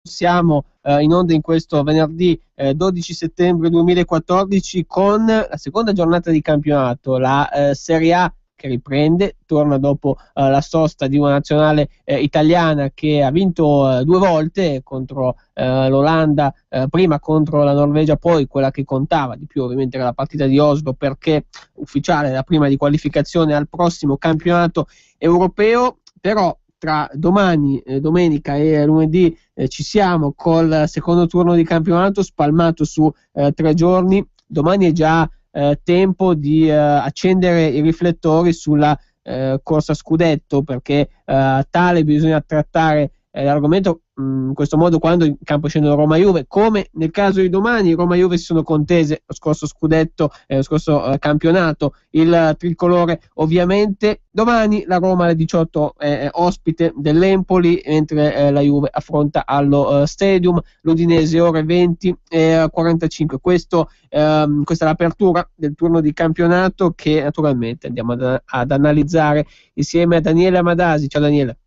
siamo in onda in questo venerdì 12 settembre 2014 con la seconda giornata di campionato, la Serie A che riprende, torna dopo la sosta di una nazionale italiana che ha vinto 2 volte contro l'Olanda, prima contro la Norvegia, poi quella che contava di più ovviamente era la partita di Oslo, perché ufficiale la prima di qualificazione al prossimo campionato europeo. Però tra domani, domenica e lunedì ci siamo col secondo turno di campionato spalmato su 3 giorni. Domani è già tempo di accendere i riflettori sulla corsa scudetto, perché tale bisogna trattare l'argomento in questo modo quando in campo scendono Roma-Juve, come nel caso di domani. Roma-Juve si sono contese lo scorso scudetto, lo scorso campionato, il tricolore ovviamente. Domani la Roma alle 18 è ospite dell'Empoli, mentre la Juve affronta allo Stadium l'Udinese ore 20:45. Questa è l'apertura del turno di campionato che naturalmente andiamo ad analizzare insieme a Daniele Amadasi. Ciao Daniele.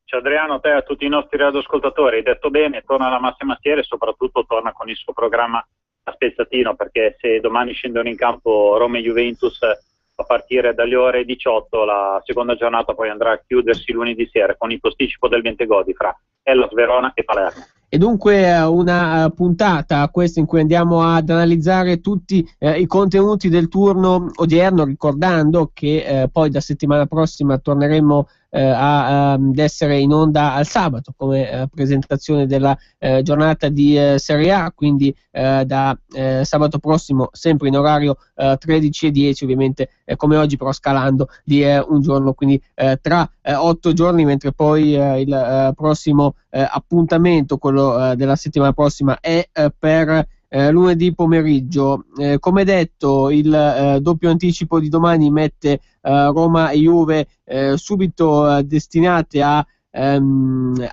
Ciao Adriano, a te e a tutti i nostri radioascoltatori. Hai detto bene, torna la Massima Stiera e soprattutto torna con il suo programma a spezzatino, perché se domani scendono in campo Roma e Juventus a partire dalle ore 18, la seconda giornata poi andrà a chiudersi lunedì sera con il posticipo del Bentegodi fra Hellas Verona e Palermo. E dunque una puntata questa in cui andiamo ad analizzare tutti i contenuti del turno odierno, ricordando che poi da settimana prossima torneremo ad essere in onda al sabato come presentazione della giornata di Serie A, quindi da sabato prossimo sempre in orario 13:10, ovviamente come oggi, però scalando di un giorno, quindi tra 8 giorni, mentre poi il prossimo appuntamento, quello della settimana prossima, è per lunedì pomeriggio. Come detto, il doppio anticipo di domani mette Roma e Juve subito destinate a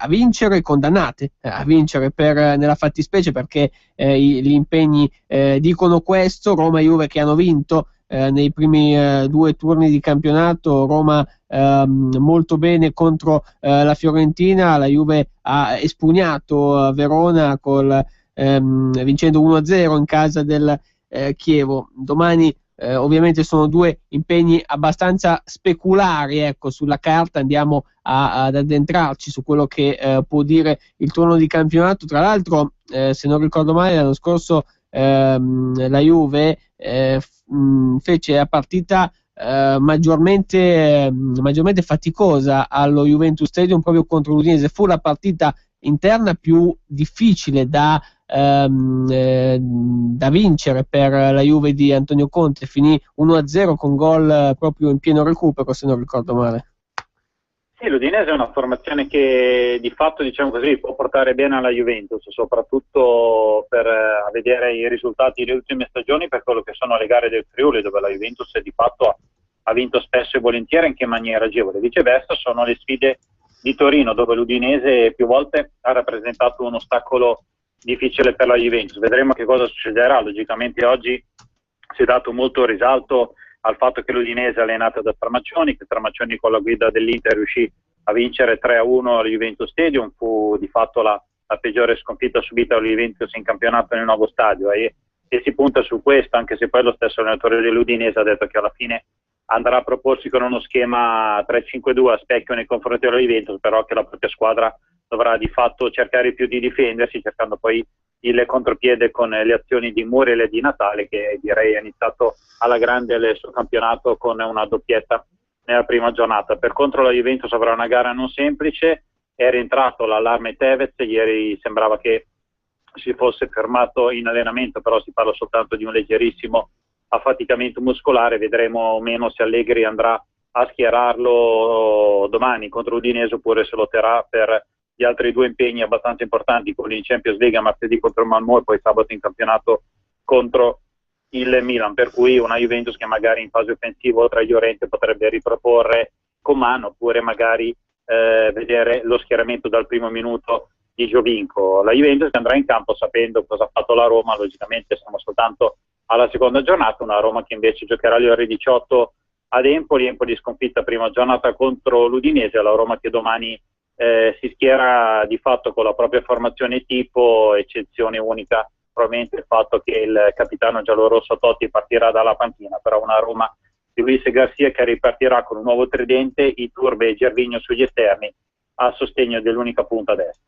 vincere, condannate a vincere nella fattispecie, perché gli impegni dicono questo. Roma e Juve che hanno vinto nei primi 2 turni di campionato. Roma molto bene contro la Fiorentina, la Juve ha espugnato Verona vincendo 1-0 in casa del Chievo. Domani ovviamente sono 2 impegni abbastanza speculari, ecco, sulla carta. Andiamo ad addentrarci su quello che può dire il turno di campionato. Tra l'altro, se non ricordo male, l'anno scorso la Juve fece la partita maggiormente faticosa allo Juventus Stadium proprio contro l'Udinese. Fu la partita interna più difficile da vincere per la Juve di Antonio Conte. Finì 1-0 con gol proprio in pieno recupero, se non ricordo male. Sì, l'Udinese è una formazione che di fatto, diciamo così, può portare bene alla Juventus, soprattutto per vedere i risultati delle ultime stagioni, per quello che sono le gare del Friuli, dove la Juventus di fatto ha vinto spesso e volentieri anche in maniera agevole. Viceversa sono le sfide di Torino, dove l'Udinese più volte ha rappresentato un ostacolo difficile per la Juventus. Vedremo che cosa succederà. Logicamente oggi si è dato molto risalto al fatto che l'Udinese è allenata da Stramaccioni, che Stramaccioni con la guida dell'Inter riuscì a vincere 3-1 al Juventus Stadium. Fu di fatto la peggiore sconfitta subita dalla Juventus in campionato nel nuovo stadio, e si punta su questo, anche se poi lo stesso allenatore dell'Udinese ha detto che alla fine andrà a proporsi con uno schema 3-5-2 a specchio nei confronti della Juventus, però che la propria squadra dovrà di fatto cercare più di difendersi, cercando poi il contropiede con le azioni di Muriel e di Natale, che direi ha iniziato alla grande il suo campionato con una doppietta nella prima giornata. Per contro la Juventus avrà una gara non semplice. È rientrato l'allarme Tevez, ieri sembrava che si fosse fermato in allenamento, però si parla soltanto di un leggerissimo affaticamento muscolare. Vedremo o meno se Allegri andrà a schierarlo domani contro Udinese oppure se lo terrà per gli altri 2 impegni abbastanza importanti, quelli in Champions League martedì contro il Malmö e poi sabato in campionato contro il Milan, per cui una Juventus che magari in fase offensiva oltre agli Llorente potrebbe riproporre Coman, oppure magari vedere lo schieramento dal primo minuto di Giovinco. La Juventus andrà in campo sapendo cosa ha fatto la Roma. Logicamente siamo soltanto alla seconda giornata, una Roma che invece giocherà alle ore 18 ad Empoli sconfitta prima giornata contro l'Udinese, la Roma che domani si schiera di fatto con la propria formazione tipo, eccezione unica probabilmente il fatto che il capitano giallorosso Totti partirà dalla panchina, però una Roma di Luis Garcia che ripartirà con un nuovo tridente, Iturbe e Gervinho sugli esterni a sostegno dell'unica punta destra.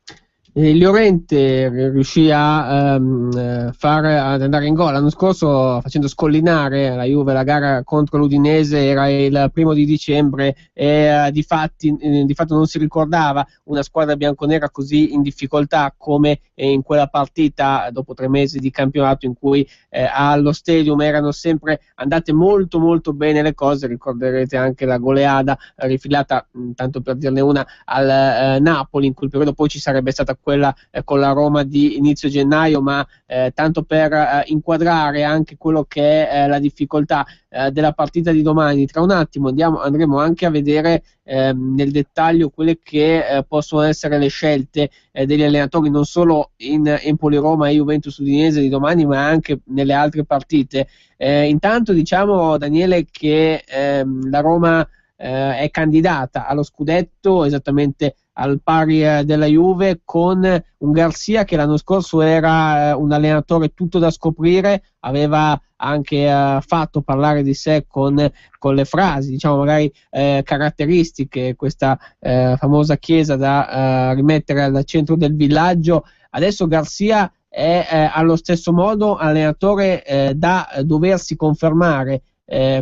Il Llorente riuscì ad andare in gol l'anno scorso facendo scollinare la Juve la gara contro l'Udinese, era il 1 dicembre e di fatto non si ricordava una squadra bianconera così in difficoltà come in quella partita dopo 3 mesi di campionato in cui allo Stadium erano sempre andate molto molto bene le cose. Ricorderete anche la goleada rifilata, tanto per dirne una, al Napoli, in quel periodo poi ci sarebbe stata quella con la Roma di inizio gennaio, ma tanto per inquadrare anche quello che è la difficoltà della partita di domani. Tra un attimo andremo anche a vedere nel dettaglio quelle che possono essere le scelte degli allenatori non solo in Empoli-Roma e Juventus Udinese di domani, ma anche nelle altre partite. Intanto diciamo, Daniele, che la Roma è candidata allo scudetto esattamente al pari della Juve, con un Garcia che l'anno scorso era un allenatore tutto da scoprire, aveva anche fatto parlare di sé con le frasi, diciamo magari caratteristiche, questa famosa chiesa da rimettere al centro del villaggio. Adesso Garcia è allo stesso modo allenatore da doversi confermare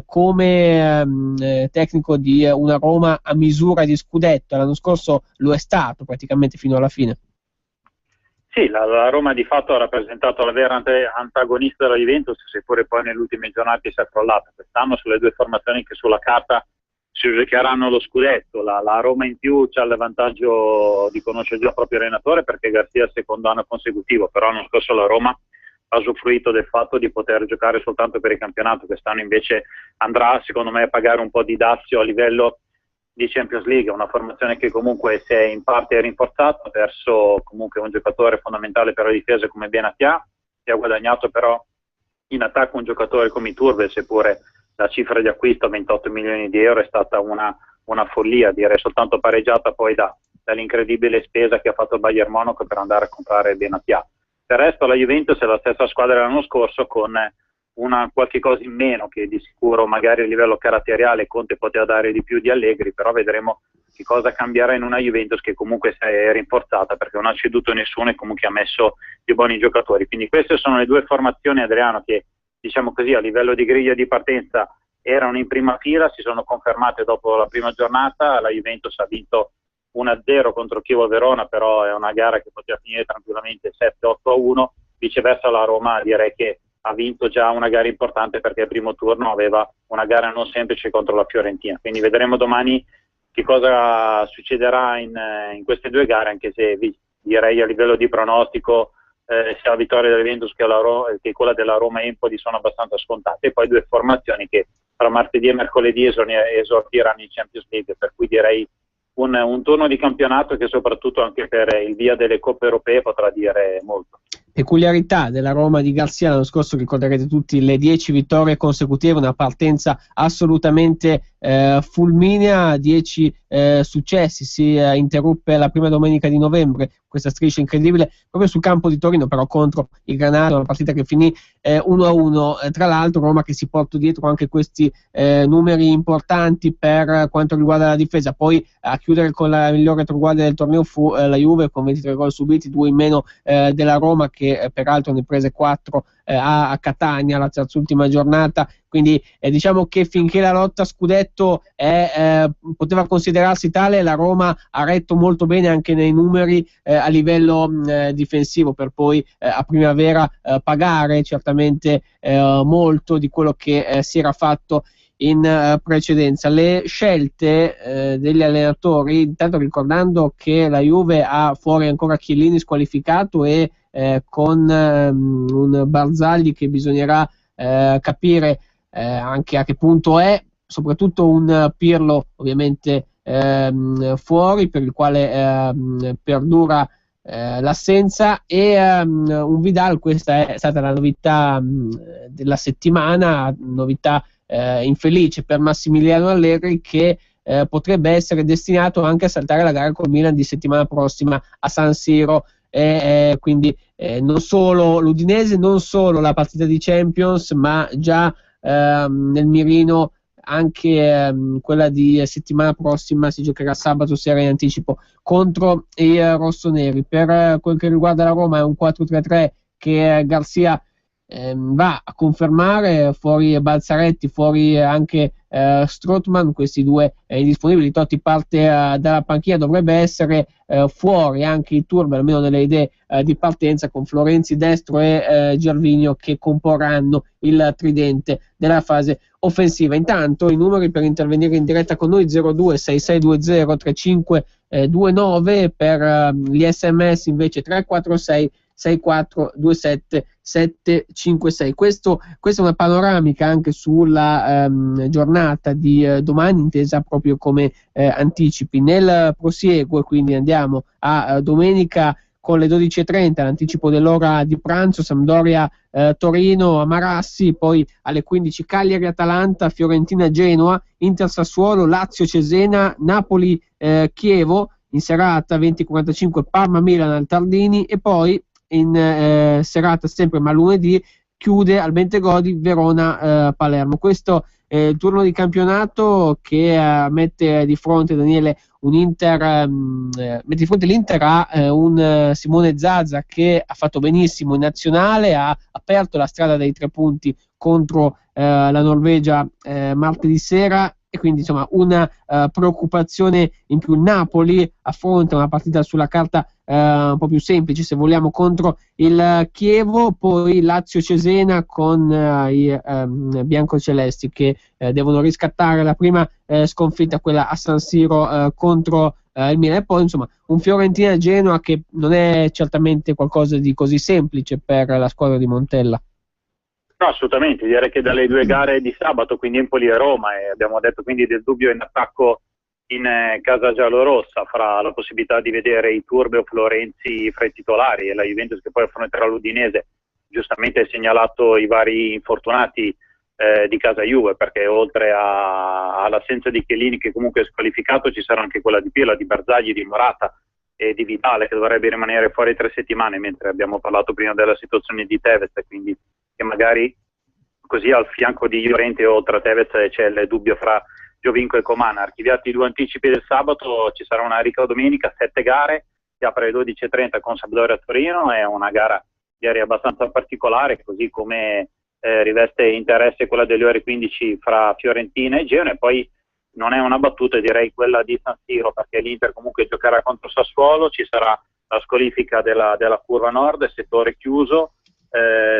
come tecnico di una Roma a misura di scudetto. L'anno scorso lo è stato praticamente fino alla fine. Sì, la Roma di fatto ha rappresentato la vera antagonista della Juventus, seppure poi nelle ultime giornate si è crollata. Quest'anno sulle due formazioni che sulla carta si giocheranno lo scudetto, la Roma in più c'ha il vantaggio di conoscere già il proprio allenatore, perché Garcia è il secondo anno consecutivo, però l'anno scorso la Roma ha usufruito del fatto di poter giocare soltanto per il campionato. Quest'anno invece andrà secondo me a pagare un po' di dazio a livello di Champions League, una formazione che comunque si è in parte rinforzata, ha perso comunque un giocatore fondamentale per la difesa come Benatia, si è guadagnato però in attacco un giocatore come Iturbe, seppure la cifra di acquisto a 28 milioni di euro è stata una follia, direi soltanto pareggiata poi dall'incredibile spesa che ha fatto il Bayern Monaco per andare a comprare Benatia. Per il resto la Juventus è la stessa squadra dell'anno scorso, con una qualche cosa in meno, che di sicuro magari a livello caratteriale Conte poteva dare di più di Allegri, però vedremo che cosa cambierà in una Juventus che comunque si è rinforzata, perché non ha ceduto nessuno e comunque ha messo più buoni giocatori. Quindi queste sono le due formazioni, Adriano, che diciamo così a livello di griglia di partenza erano in prima fila, si sono confermate dopo la prima giornata. La Juventus ha vinto 1-0 contro Chievo Verona, però è una gara che poteva finire tranquillamente 7-8-1, viceversa la Roma direi che ha vinto già una gara importante, perché il primo turno aveva una gara non semplice contro la Fiorentina. Quindi vedremo domani che cosa succederà in queste due gare, anche se direi a livello di pronostico sia la vittoria della Juventus che quella della Roma e Empoli sono abbastanza scontate. E poi due formazioni che tra martedì e mercoledì esordiranno in Champions League, per cui direi un turno di campionato che soprattutto anche per il via delle coppe europee potrà dire molto. Peculiarità della Roma di Garcia l'anno scorso, ricorderete tutti le 10 vittorie consecutive, una partenza assolutamente fulminea, 10 successi, si interruppe la prima domenica di novembre questa striscia incredibile proprio sul campo di Torino, però contro il Granada, una partita che finì 1-1. Tra l'altro Roma che si porta dietro anche questi numeri importanti per quanto riguarda la difesa. Poi a chiudere con la migliore traguardia del torneo fu la Juve con 23 gol subiti, 2 in meno della Roma, che peraltro ne prese 4 a Catania la terz'ultima giornata. Quindi diciamo che finché la lotta a scudetto poteva considerarsi tale, la Roma ha retto molto bene anche nei numeri a livello difensivo, per poi a primavera pagare certamente molto di quello che si era fatto in precedenza. Le scelte degli allenatori, intanto ricordando che la Juve ha fuori ancora Chiellini squalificato e con un Barzagli che bisognerà capire anche a che punto è, soprattutto un Pirlo ovviamente fuori, per il quale perdura l'assenza, e un Vidal. Questa è stata la novità della settimana, novità infelice per Massimiliano Allegri, che potrebbe essere destinato anche a saltare la gara col Milan di settimana prossima a San Siro. Quindi non solo l'Udinese, non solo la partita di Champions, ma già nel mirino anche quella di settimana prossima. Si giocherà sabato sera in anticipo contro i rossoneri. Per quel che riguarda la Roma è un 4-3-3 che Garcia va a confermare, fuori Balzaretti, fuori anche Strootman, questi due indisponibili. Totti parte dalla panchina, dovrebbe essere fuori anche il Turbo, almeno nelle idee di partenza, con Florenzi destro e Gervinho che comporranno il tridente della fase offensiva. Intanto i numeri per intervenire in diretta con noi: 02 6620 3529, per gli SMS invece 346 6427 756. Questa è una panoramica anche sulla giornata di domani, intesa proprio come anticipi. Nel prosieguo, quindi andiamo a domenica con le 12:30, l'anticipo dell'ora di pranzo, Sampdoria Torino a Marassi, poi alle 15 Cagliari Atalanta, Fiorentina Genoa, Inter Sassuolo, Lazio Cesena, Napoli Chievo, in serata 20:45 Parma Milan al Tardini, e poi in serata sempre ma lunedì chiude al Bentegodi Verona Palermo. Questo è il turno di campionato che mette di fronte, Daniele, un Inter, mette di fronte l'Inter a un Simone Zaza che ha fatto benissimo in nazionale, ha aperto la strada dei 3 punti contro la Norvegia martedì sera, e quindi insomma una preoccupazione in più. Napoli affronta una partita sulla carta un po' più semplice, se vogliamo, contro il Chievo, poi Lazio Cesena con i biancocelesti che devono riscattare la prima sconfitta, quella a San Siro contro il Milan, e poi insomma un Fiorentina Genoa che non è certamente qualcosa di così semplice per la squadra di Montella. No, assolutamente, direi che dalle 2 gare di sabato, quindi Empoli e Roma, e abbiamo detto quindi del dubbio in attacco in casa giallorossa, fra la possibilità di vedere i Turbe o Florenzi fra i titolari e la Juventus che poi affronterà l'Udinese. Giustamente hai segnalato i vari infortunati di casa Juve, perché oltre all'assenza di Chiellini, che comunque è squalificato, ci sarà anche quella di Pirlo, di Barzagli, di Morata e di Vitale, che dovrebbe rimanere fuori 3 settimane, mentre abbiamo parlato prima della situazione di Tevez, quindi che magari così al fianco di Llorente oltre a Tevez c'è il dubbio fra Giovinco e Coman. Archiviati i 2 anticipi del sabato, ci sarà una ricca domenica, 7 gare, si apre alle 12:30 con Sampdoria Torino, è una gara direi abbastanza particolare, così come riveste interesse quella delle ore 15 fra Fiorentina e Genoa, e poi non è una battuta direi quella di San Siro, perché l'Inter comunque giocherà contro Sassuolo, ci sarà la squalifica della curva nord, settore chiuso.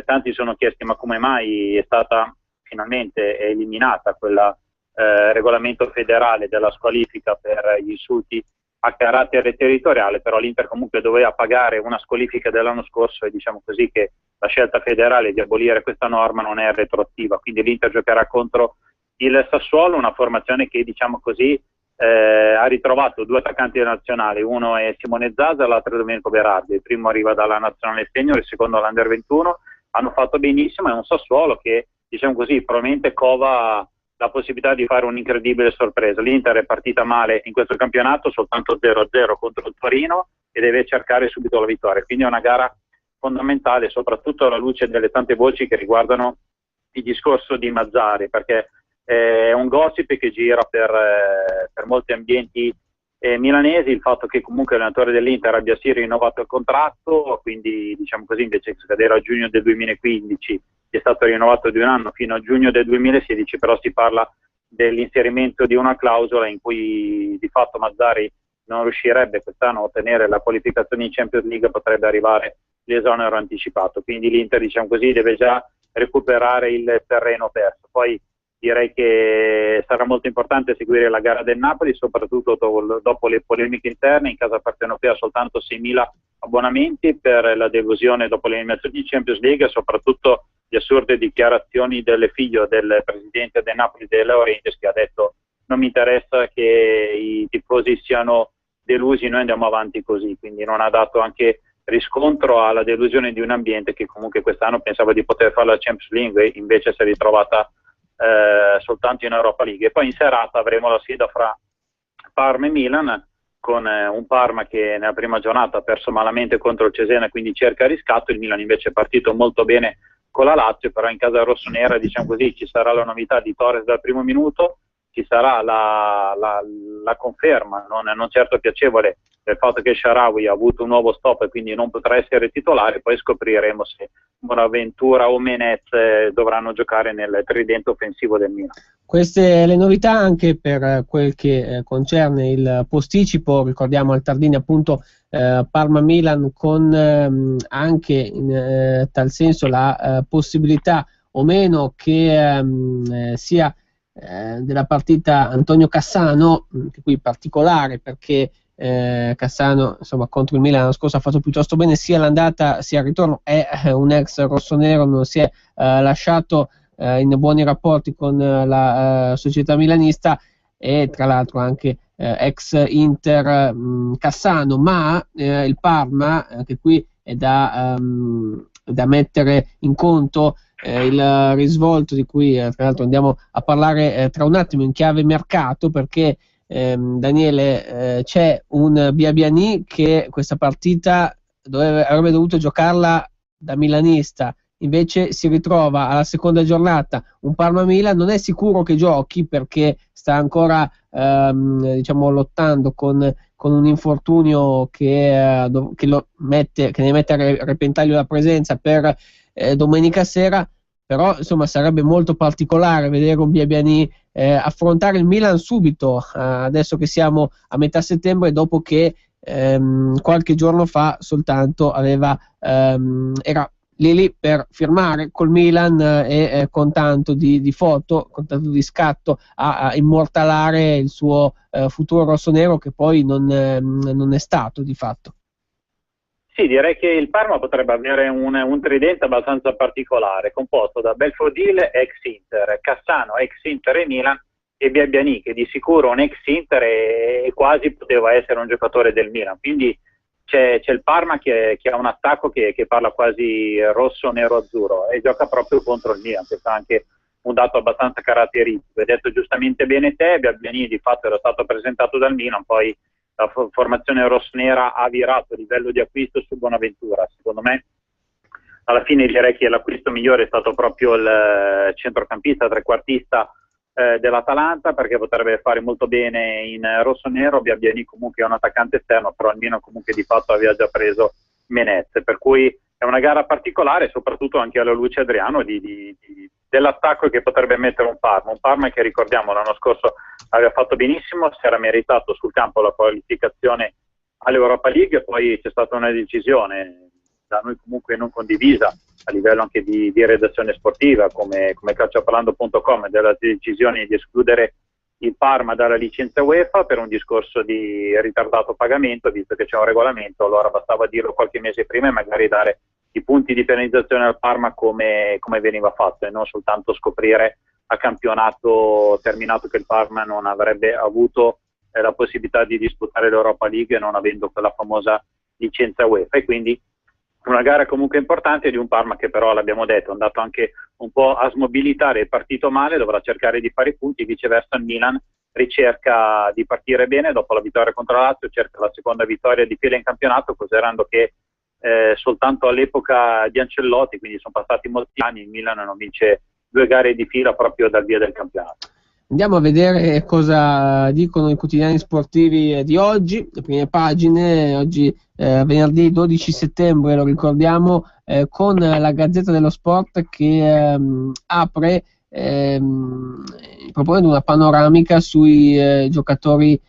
Tanti sono chiesti ma come mai è stata finalmente eliminata quella regolamento federale della squalifica per gli insulti a carattere territoriale, però l'Inter comunque doveva pagare una squalifica dell'anno scorso, e diciamo così che la scelta federale di abolire questa norma non è retroattiva, quindi l'Inter giocherà contro il Sassuolo, una formazione che diciamo così ha ritrovato 2 attaccanti nazionali, uno è Simone Zaza, l'altro è Domenico Berardi. Il primo arriva dalla nazionale senior, il secondo all'Under 21, hanno fatto benissimo. È un Sassuolo che diciamo così probabilmente cova la possibilità di fare un'incredibile sorpresa. L'Inter è partita male in questo campionato, soltanto 0-0 contro il Torino, e deve cercare subito la vittoria, quindi è una gara fondamentale, soprattutto alla luce delle tante voci che riguardano il discorso di Mazzarri, perché è un gossip che gira per molti ambienti milanesi il fatto che comunque l'allenatore dell'Inter abbia sì rinnovato il contratto, quindi diciamo così invece che scadere a giugno del 2015 è stato rinnovato di 1 anno fino a giugno del 2016, però si parla dell'inserimento di una clausola in cui di fatto Mazzarri non riuscirebbe quest'anno a ottenere la qualificazione in Champions League, potrebbe arrivare l'esonero anticipato, quindi l'Inter diciamo così deve già recuperare il terreno perso. Poi direi che sarà molto importante seguire la gara del Napoli, soprattutto dopo le polemiche interne. In casa partenopea soltanto 6.000 abbonamenti per la delusione dopo l'eliminazione di Champions League, e soprattutto le assurde dichiarazioni del figlio del presidente del Napoli, De Laurentiis, che ha detto non mi interessa che i tifosi siano delusi, noi andiamo avanti così, quindi non ha dato anche riscontro alla delusione di un ambiente che comunque quest'anno pensava di poter fare la Champions League e invece si è ritrovata soltanto in Europa League. E poi in serata avremo la sfida fra Parma e Milan, con un Parma che nella prima giornata ha perso malamente contro il Cesena, quindi cerca riscatto. Il Milan invece è partito molto bene con la Lazio, però in casa rossonera, diciamo così, ci sarà la novità di Torres dal primo minuto, ci sarà la conferma, non certo piacevole, del fatto che Shaarawy ha avuto un nuovo stop e quindi non potrà essere titolare. Poi scopriremo se Bonaventura o Menez dovranno giocare nel tridente offensivo del Milan. Queste le novità anche per quel che concerne il posticipo, ricordiamo al Tardini appunto Parma-Milan, con anche in tal senso la possibilità o meno che sia della partita Antonio Cassano, che qui particolare perché Cassano insomma contro il Milan l'anno scorso ha fatto piuttosto bene sia l'andata sia il ritorno, è un ex rossonero, non si è lasciato in buoni rapporti con la società milanista, e tra l'altro anche ex Inter Cassano, ma il Parma, anche qui è da mettere in conto il risvolto di cui tra l'altro andiamo a parlare tra un attimo in chiave mercato, perché Daniele, c'è un Biabiany che questa partita avrebbe dovuto giocarla da milanista, invece si ritrova alla seconda giornata un Parma-Milan, non è sicuro che giochi perché sta ancora diciamo lottando con un infortunio che ne mette a repentaglio la presenza per domenica sera. Però insomma sarebbe molto particolare vedere un Biabiany affrontare il Milan subito, adesso che siamo a metà settembre, dopo che qualche giorno fa soltanto era lì per firmare col Milan e con tanto di foto, con tanto di scatto a immortalare il suo futuro rossonero, che poi non è stato di fatto. Sì, direi che il Parma potrebbe avere un tridente abbastanza particolare, composto da Belfodil, ex Inter, Cassano, ex Inter e Milan, e Biabiany, che di sicuro un ex Inter e quasi poteva essere un giocatore del Milan. Quindi c'è il Parma che ha un attacco che parla quasi rosso, nero, azzurro, e gioca proprio contro il Milan. Questo è anche un dato abbastanza caratteristico. Hai detto giustamente bene te, Biabiany di fatto era stato presentato dal Milan, poi la formazione rossonera ha virato a livello di acquisto su Bonaventura. Secondo me alla fine direi che l'acquisto migliore è stato proprio il centrocampista, trequartista dell'Atalanta, perché potrebbe fare molto bene in rossonero. Biabiany comunque è un attaccante esterno, però il Milan comunque di fatto aveva già preso Menez, per cui è una gara particolare, soprattutto anche alla luce, Adriano, dell'attacco che potrebbe mettere un Parma che, ricordiamo, l'anno scorso aveva fatto benissimo, si era meritato sul campo la qualificazione all'Europa League, poi c'è stata una decisione da noi comunque non condivisa a livello anche di redazione sportiva come calcioparlando.com, della decisione di escludere il Parma dalla licenza UEFA per un discorso di ritardato pagamento, visto che c'è un regolamento. Allora bastava dirlo qualche mese prima e magari dare i punti di penalizzazione al Parma come veniva fatto, e non soltanto scoprire a campionato terminato che il Parma non avrebbe avuto la possibilità di disputare l'Europa League non avendo quella famosa licenza UEFA. E quindi una gara comunque importante di un Parma che però, l'abbiamo detto, è andato anche un po' a smobilitare, è partito male, dovrà cercare di fare i punti. Viceversa il Milan ricerca di partire bene dopo la vittoria contro la Lazio, cerca la seconda vittoria di fila in campionato, considerando che soltanto all'epoca di Ancelotti, quindi sono passati molti anni, il Milan non vince 2 gare di fila proprio dal via del campionato. Andiamo a vedere cosa dicono i quotidiani sportivi di oggi, le prime pagine. Oggi venerdì 12 settembre, lo ricordiamo, con la Gazzetta dello Sport che apre proponendo una panoramica sui giocatori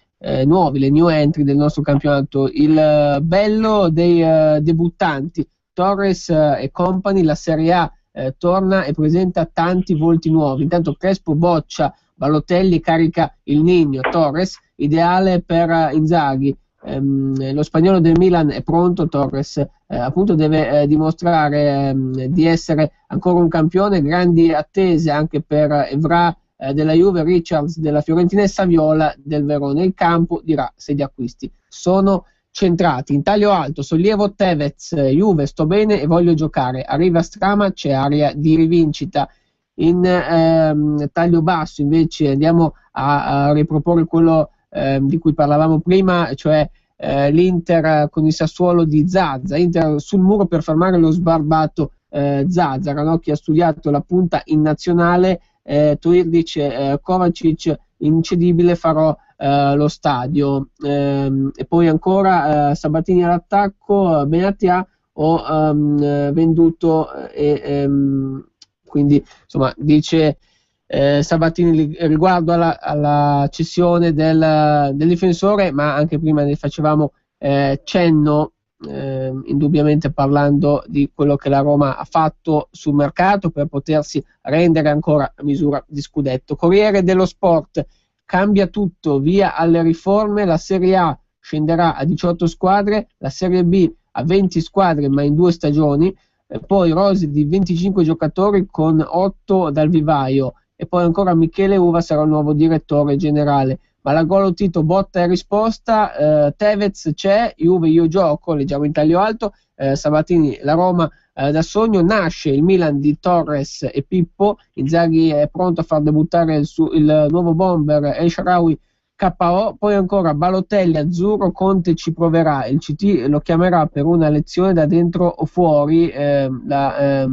nuovi, le new entry del nostro campionato. Il bello dei debuttanti, Torres e company, la Serie A torna e presenta tanti volti nuovi. Intanto Crespo boccia Balotelli, carica il Niño. Torres, ideale per Inzaghi. Lo spagnolo del Milan è pronto. Torres appunto deve dimostrare di essere ancora un campione. Grandi attese anche per Evra della Juve, Richards della Fiorentina e Saviola del Verona. Il campo dirà se gli acquisti sono centrati. In taglio alto, sollievo Tevez, Juve, sto bene e voglio giocare. Arriva Strama, c'è area di rivincita. In taglio basso invece andiamo a riproporre quello di cui parlavamo prima, cioè l'Inter con il Sassuolo di Zaza, Inter sul muro per fermare lo sbarbato Zaza. Ranocchi ha studiato la punta in nazionale, Tuir dice Kovacic incedibile, farò lo stadio, e poi ancora Sabatini all'attacco, Benatia o venduto, quindi insomma dice Sabatini riguardo alla cessione del difensore, ma anche prima ne facevamo cenno, indubbiamente parlando di quello che la Roma ha fatto sul mercato per potersi rendere ancora a misura di scudetto. Corriere dello Sport: cambia tutto, via alle riforme, la Serie A scenderà a 18 squadre, la Serie B a 20 squadre ma in 2 stagioni, poi rose di 25 giocatori con 8 dal vivaio, e poi ancora Michele Uva sarà il nuovo direttore generale. Malagolo Tito, botta e risposta, Tevez c'è, Juve io gioco, leggiamo in taglio alto, Sabatini, la Roma da sogno, nasce il Milan di Torres e Pippo, Inzaghi è pronto a far debuttare il nuovo bomber El Shaarawy KO, poi ancora Balotelli azzurro, Conte ci proverà, il CT lo chiamerà per una lezione da dentro o fuori, la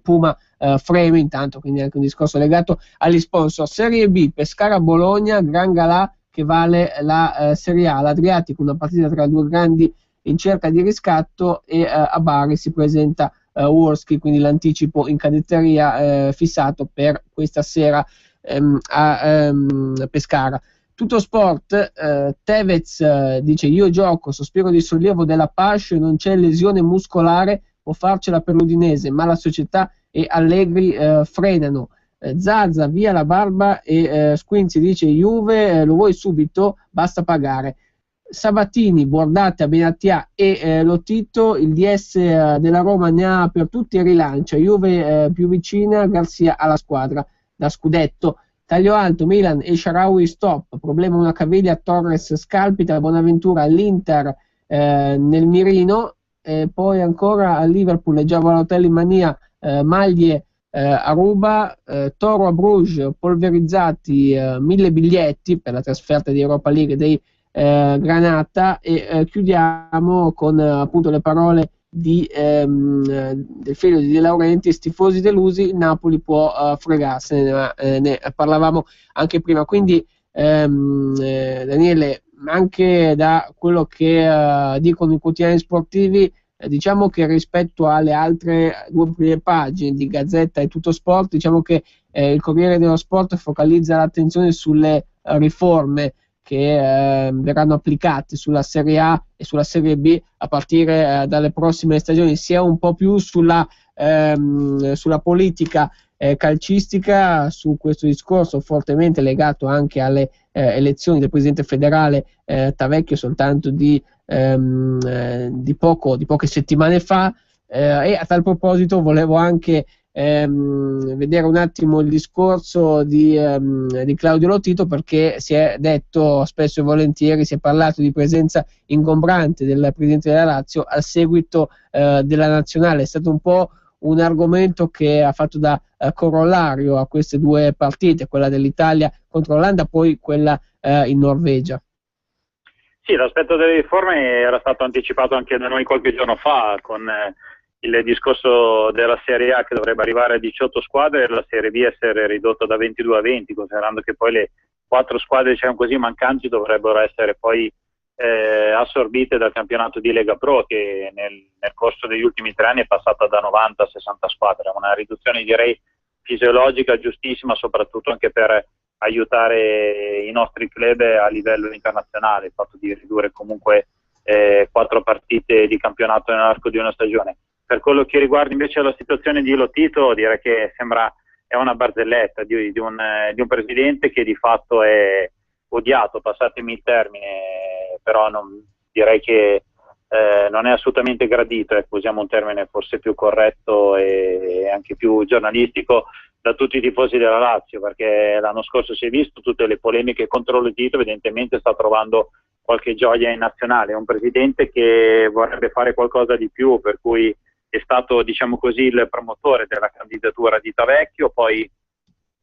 Puma Frame intanto, quindi anche un discorso legato agli sponsor. Serie B, Pescara-Bologna, Gran Galà che vale la Serie A, l'Adriatico una partita tra due grandi in cerca di riscatto, e a Bari si presenta Worski, quindi l'anticipo in cadetteria fissato per questa sera a Pescara. Tutto Sport, Tevez dice io gioco, sospiro di sollievo della Pascio, non c'è lesione muscolare, può farcela per l'Udinese, ma la società e Allegri frenano. Zaza via la barba, e Squinzi dice Juve lo vuoi subito, basta pagare. Sabatini, Bordate a Benatia e Lotito, il DS della Roma ne ha per tutti e rilancia, Juve più vicina, Garzia alla squadra da scudetto. Taglio alto, Milan e Shaarawy stop, problema una caviglia, Torres scalpita, Bonaventura all'Inter nel mirino, poi ancora a Liverpool, leggiamo l'hotel in mania, maglie a ruba, Toro a Bruges, polverizzati 1000 biglietti per la trasferta di Europa League dei Granata, e chiudiamo con appunto le parole del figlio di De Laurentiis, tifosi delusi, il Napoli può fregarsene, ma ne parlavamo anche prima. Quindi Daniele, anche da quello che dicono i quotidiani sportivi, diciamo che rispetto alle altre 2 prime pagine di Gazzetta e Tutto Sport, diciamo che il Corriere dello Sport focalizza l'attenzione sulle riforme che verranno applicate sulla Serie A e sulla Serie B a partire dalle prossime stagioni, sia un po' più sulla politica calcistica, su questo discorso fortemente legato anche alle elezioni del presidente federale Tavecchio soltanto di poche settimane fa, e a tal proposito volevo anche vedere un attimo il discorso di Claudio Lotito, perché si è detto spesso e volentieri, si è parlato di presenza ingombrante del presidente della Lazio a seguito della nazionale. È stato un po' un argomento che ha fatto da corollario a queste 2 partite, quella dell'Italia contro l'Olanda, poi quella in Norvegia. Sì, l'aspetto delle riforme era stato anticipato anche da noi qualche giorno fa, con il discorso della Serie A che dovrebbe arrivare a 18 squadre e la Serie B essere ridotta da 22 a 20, considerando che poi le 4 squadre, diciamo così, mancanti dovrebbero essere poi assorbite dal campionato di Lega Pro, che nel corso degli ultimi 3 anni è passata da 90 a 60 squadre. Una riduzione direi fisiologica, giustissima, soprattutto anche per aiutare i nostri club a livello internazionale, il fatto di ridurre comunque 4 partite di campionato nell'arco di una stagione. Per quello che riguarda invece la situazione di Lotito, direi che è una barzelletta di un presidente che di fatto è odiato, passatemi il termine, però direi che non è assolutamente gradito, usiamo un termine forse più corretto e anche più giornalistico, da tutti i tifosi della Lazio, perché l'anno scorso si è visto tutte le polemiche contro Lotito, evidentemente sta trovando qualche gioia in nazionale. È un presidente che vorrebbe fare qualcosa di più, per cui è stato, diciamo così, il promotore della candidatura di Tavecchio, poi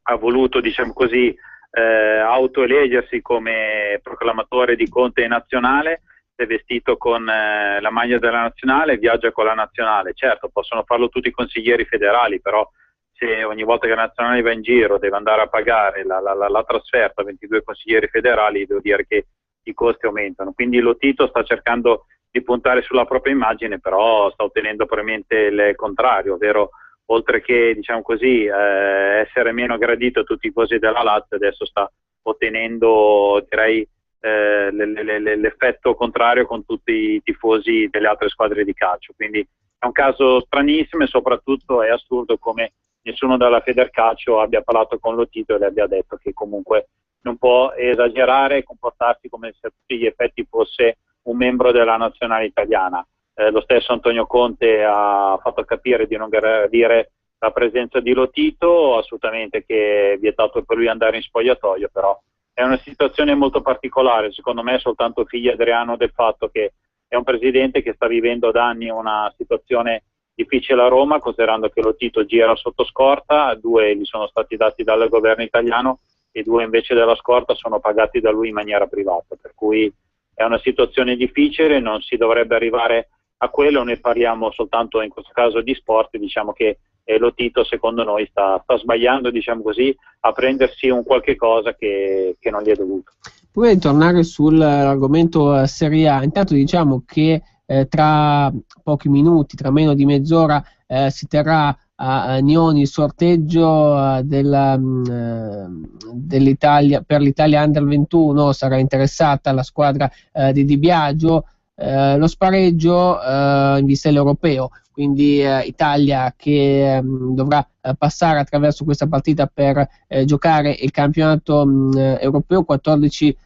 ha voluto, diciamo così, autoeleggersi come proclamatore di Conte nazionale, è vestito con la maglia della nazionale, viaggia con la nazionale. Certo, possono farlo tutti i consiglieri federali, però se ogni volta che la nazionale va in giro deve andare a pagare la trasferta a 22 consiglieri federali, devo dire che i costi aumentano. Quindi Lotito sta cercando di puntare sulla propria immagine, però sta ottenendo probabilmente il contrario, ovvero oltre che, diciamo così, essere meno gradito a tutti i tifosi della Lazio, adesso sta ottenendo, direi, l'effetto contrario con tutti i tifosi delle altre squadre di calcio. Quindi è un caso stranissimo, e soprattutto è assurdo come nessuno dalla Federcalcio abbia parlato con Lotito e le abbia detto che comunque non può esagerare e comportarsi come se a tutti gli effetti fosse un membro della nazionale italiana. Lo stesso Antonio Conte ha fatto capire di non gradire la presenza di Lotito, assolutamente che è vietato per lui andare in spogliatoio, però è una situazione molto particolare, secondo me è soltanto figlio Adriano del fatto che è un presidente che sta vivendo da anni una situazione difficile a Roma, considerando che Lotito gira sotto scorta, 2 gli sono stati dati dal governo italiano e 2 invece della scorta sono pagati da lui in maniera privata, per cui è una situazione difficile, non si dovrebbe arrivare a quello. Noi parliamo soltanto in questo caso di sport, diciamo che Lotito secondo noi sta sbagliando, diciamo così, a prendersi un qualche cosa che non gli è dovuto. Prima di tornare sull'argomento Serie A, intanto diciamo che tra pochi minuti, tra meno di mezz'ora, si terrà a Nioni il sorteggio dell'Italia, per l'Italia Under 21, sarà interessata la squadra di Di Biagio, lo spareggio in vista dell'Europeo, quindi Italia che dovrà passare attraverso questa partita per giocare il campionato europeo, 14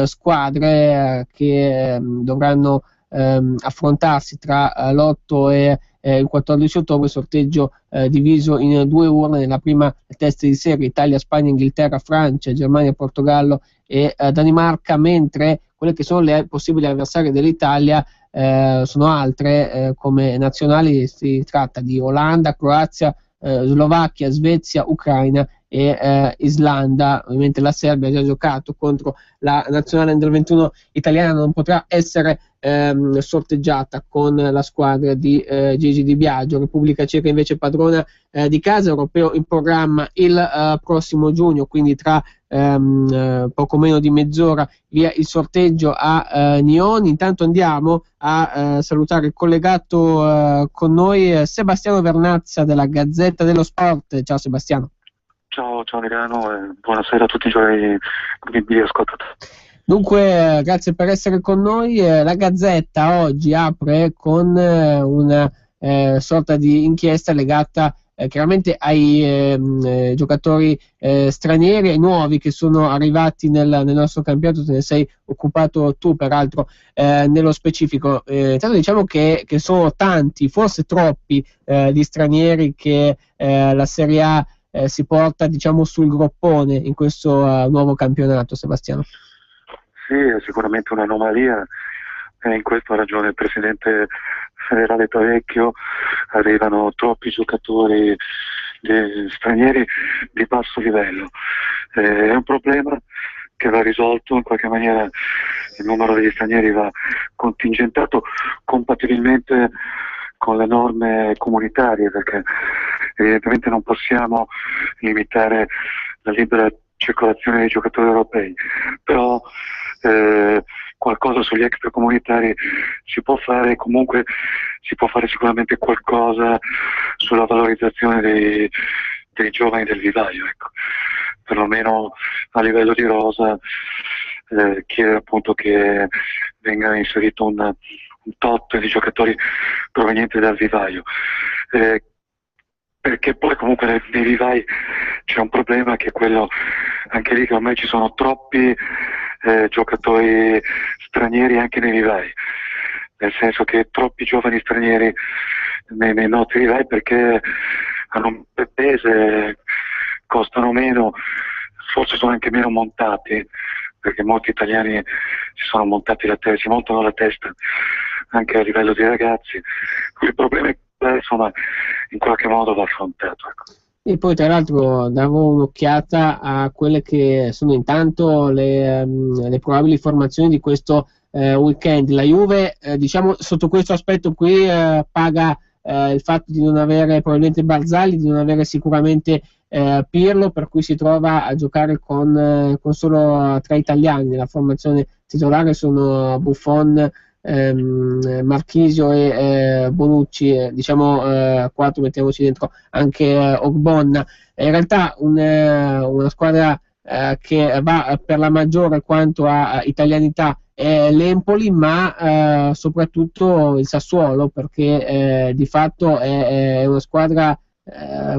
squadre che dovranno affrontarsi tra l'8 e il 14 ottobre, sorteggio diviso in 2 urne. Nella prima testa di serie Italia, Spagna, Inghilterra, Francia, Germania, Portogallo e Danimarca, mentre quelle che sono le possibili avversarie dell'Italia sono altre come nazionali. Si tratta di Olanda, Croazia, Slovacchia, Svezia, Ucraina e Islanda. Ovviamente la Serbia ha già giocato contro la nazionale Under 21 italiana, non potrà essere sorteggiata con la squadra di Gigi Di Biagio. Repubblica Ceca invece padrona di casa, europeo in programma il prossimo giugno, quindi tra poco meno di mezz'ora via il sorteggio a Nioni. Intanto andiamo a salutare il collegato con noi Sebastiano Vernazza della Gazzetta dello Sport. Ciao Sebastiano. Ciao Adriano, e buonasera a tutti i giorni di ascoltatori. Dunque, grazie per essere con noi. La Gazzetta oggi apre con una sorta di inchiesta legata chiaramente ai giocatori stranieri, ai nuovi che sono arrivati nel nostro campionato. Te ne sei occupato tu, peraltro, nello specifico. Intanto diciamo che sono tanti, forse troppi, gli stranieri che la Serie A si porta, diciamo, sul groppone in questo nuovo campionato, Sebastiano. Sì, è sicuramente un'anomalia, in questo ha ragione il presidente federale Parecchio. Arrivano troppi giocatori stranieri di basso livello, è un problema che va risolto in qualche maniera. Il numero degli stranieri va contingentato compatibilmente con le norme comunitarie, perché evidentemente non possiamo limitare la libera circolazione dei giocatori europei, però qualcosa sugli extracomunitari si può fare. Comunque si può fare sicuramente qualcosa sulla valorizzazione dei giovani del vivaio, ecco. Perlomeno a livello di rosa chiede appunto che venga inserito un tot di giocatori provenienti dal vivaio, perché poi comunque nei vivai c'è un problema, che è quello anche lì, che ormai ci sono troppi giocatori stranieri anche nei vivai, nel senso che troppi giovani stranieri nei nostri vivai, perché hanno un peso, costano meno, forse sono anche meno montati, perché molti italiani si montano la testa anche a livello di ragazzi. Il problema è che insomma in qualche modo va affrontato, ecco. E poi tra l'altro davo un'occhiata a quelle che sono intanto le probabili formazioni di questo weekend. La Juve, diciamo, sotto questo aspetto qui paga il fatto di non avere probabilmente Barzagli, di non avere sicuramente Pirlo, per cui si trova a giocare con solo tre italiani. La formazione titolare sono Buffon, Marchisio e Bonucci, diciamo 4, mettiamoci dentro anche Ogbonna. In realtà una squadra che va per la maggiore quanto a italianità è l'Empoli, ma soprattutto il Sassuolo, perché di fatto è una squadra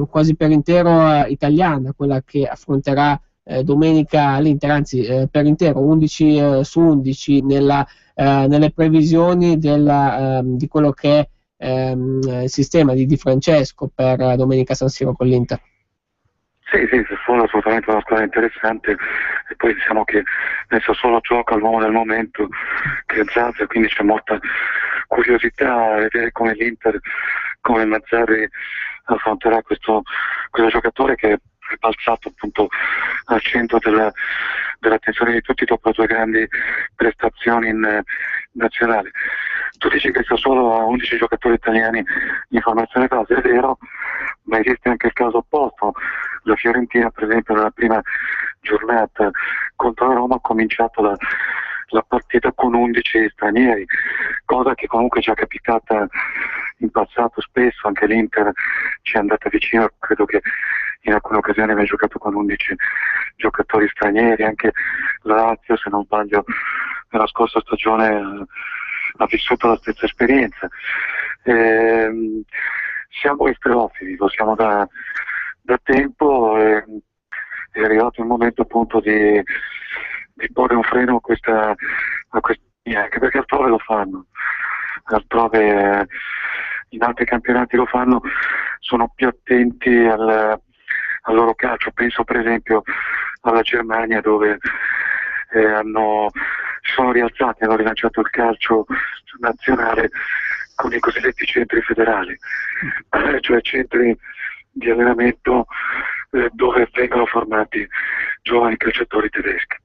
quasi per intero italiana, quella che affronterà domenica l'Inter, anzi per intero 11 su 11 nelle previsioni di quello che è il sistema di Di Francesco per domenica San Siro con l'Inter. Sì, Sassuolo è assolutamente una squadra interessante, e poi diciamo che nel Sassuolo gioca l'uomo del momento, che è Zaza, quindi c'è molta curiosità a vedere come l'Inter, come Mazzarri affronterà questo giocatore che è balzato appunto al centro dell'attenzione di tutti dopo le due grandi prestazioni in nazionale. Tu dici che il Sassuolo ha 11 giocatori italiani in formazione base, è vero, ma esiste anche il caso opposto. La Fiorentina, per esempio, nella prima giornata contro la Roma ha cominciato la partita con 11 stranieri, cosa che comunque è già capitata in passato spesso, anche l'Inter ci è andata vicino, credo che in alcune occasioni abbia giocato con 11 giocatori stranieri, anche la Lazio, se non sbaglio, nella scorsa stagione ha vissuto la stessa esperienza. Siamo esterofili, lo siamo da tempo, è arrivato il momento appunto di porre un freno a questa anche perché altrove lo fanno, altrove in altri campionati lo fanno, sono più attenti al loro calcio. Penso per esempio alla Germania, dove si sono rialzati, hanno rilanciato il calcio nazionale con i cosiddetti centri federali, cioè centri di allenamento dove vengono formati giovani calciatori tedeschi.